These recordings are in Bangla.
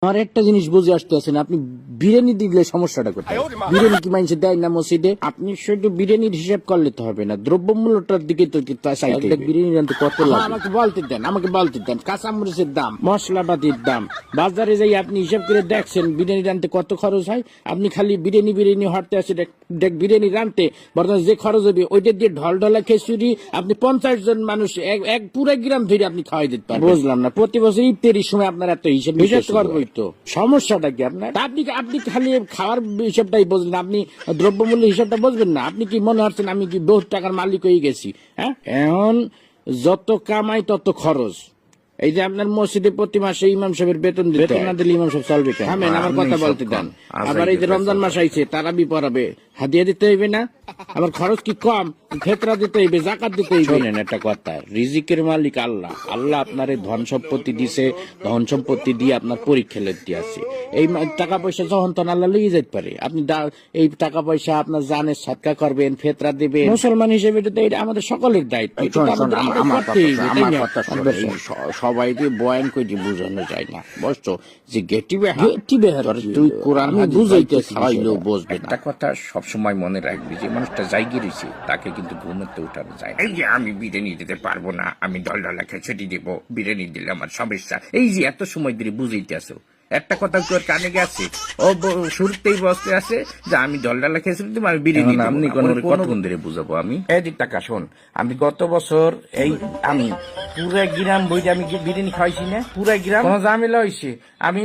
আমার একটা জিনিস বুঝে আসতে আছেন, আপনি বিরিয়ানি দিলে সমস্যাটা কোথায়? বিরিয়ানি কি মানুষ দেয় না মসজিদে? আপনি শুধু বিরিয়ানির হিসাব করলে তো হবে না, দ্রব্যমূল্যটার দিকে তো চাইতে হবে। বিরিয়ানি রান্তে কত লাগে আমাকে বলতে দেন কাঁচামরিচের দাম, মশলাপাতির দাম, বাজারে যাই আপনি হিসাব করে দেখছেন বিরিয়ানি রান্তে কত খরচ হয়। আপনি খালি বিরিয়ানি হরতে আসে দেখ বিরিয়ানি রান্তে বর্তমানে যে খরচ হবে ওইটা দিয়ে ঢলঢলা খিচুড়ি আপনি 50 জন মানুষ এক পুরো গ্রাম ধরে আপনি খাওয়াই দিতে পারবেন। বুঝলাম না, প্রতি বছর ইফতারির সময় আপনার এত হিসাব করবোই তো, সমস্যাটা কি আপনার? আপনি খালি খাওয়ার হিসাবটাই বুঝলেন, আপনি দ্রব্যমূল্য হিসাবটা বুঝবেন না। আপনি কি মনে হচ্ছেন আমি কি বহুত টাকার মালিক হয়ে গেছি? হ্যাঁ, এখন যত কামাই তত খরচ। এই যে আপনার মসজিদে প্রতি মাসে ইমাম সাহেবের বেতন না দিলে ইমাম সাহেব চলবে কেন? আমার কথা বলতে দেন। আবার এই যে রমজান মাস আইছে তারাবি পড়াবে, হাদিয়া দিতে হইবে না? আমার খরচ কি কম? ফেতরা দিতে হইবে, জাকাত দিতে হইবে। শোনেন একটা কথা, রিজিকের মালিক আল্লাহ। আল্লাহ আপনার এই ধন সম্পত্তি দিছে, ধন সম্পত্তি দিয়ে আপনার পরীক্ষা লেতে আছে। এই টাকা পয়সা যখন তখন আল্লাহ লিয়ে যেতে পারে। আপনি এই টাকা পয়সা আপনার জানের সৎকা করবেন, ফেতরা দিবেন। মুসলমান হিসেবে এটা আমাদের সকলের দায়িত্ব। সবাই বয়ান করে বোঝানো যায় না, বুঝছো? যে গেটি বেহার তুই কোরআন বুঝাইতে চাইলেও বুঝবে না। একটা কথা সবসময় মনে রাখবি, যে মানুষটা জায়গা রয়েছে তাকে কিন্তু ঘুমোতে উঠানো যায়। এই যে আমি বিরিয়ানি দিতে পারবো না, আমি ঢলঢলা খিচুড়ি দেবো, বিরিয়ানি দিলে আমার সমস্যা, এই যে এত সময় ধরে বুঝাইতে আসো, একটা কথা তোর কানে গেছে, ও শুরুতেই বসতে আছে যে আমি ঢলঢলা খিচুড়ি দেবো, আমি বিরিয়ানি দেবো। আপনি কতক্ষণ ধরে বুঝাবো আমি? এই দিক টাকা শোন, আমি গত বছর আমি পুরা গ্রাম বইটা আমি বিরিয়ানি খাইছি না, পুরা গ্রাম কোনো ঝামেলা হয়েছে। আমি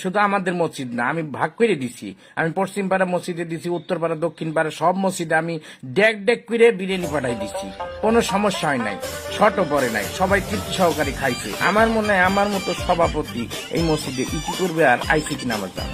শুধু আমাদের মসজিদ না, আমি ভাগ করে দিছি। আমি পশ্চিম পাড়া মসজিদে দিছি, উত্তর পাড়া, দক্ষিণ পাড়া সব মসজিদে আমি ডেক করে বিরিয়ানি পাঠাই দিচ্ছি। কোনো সমস্যা হয় নাই, শর্টও পরে নাই, সবাই তৃপ্তি সহকারে খাইছে। আমার মনে হয় আমার মতো সভাপতি এই মসজিদে কি করবে আর আইসি কিনা আমার জানা।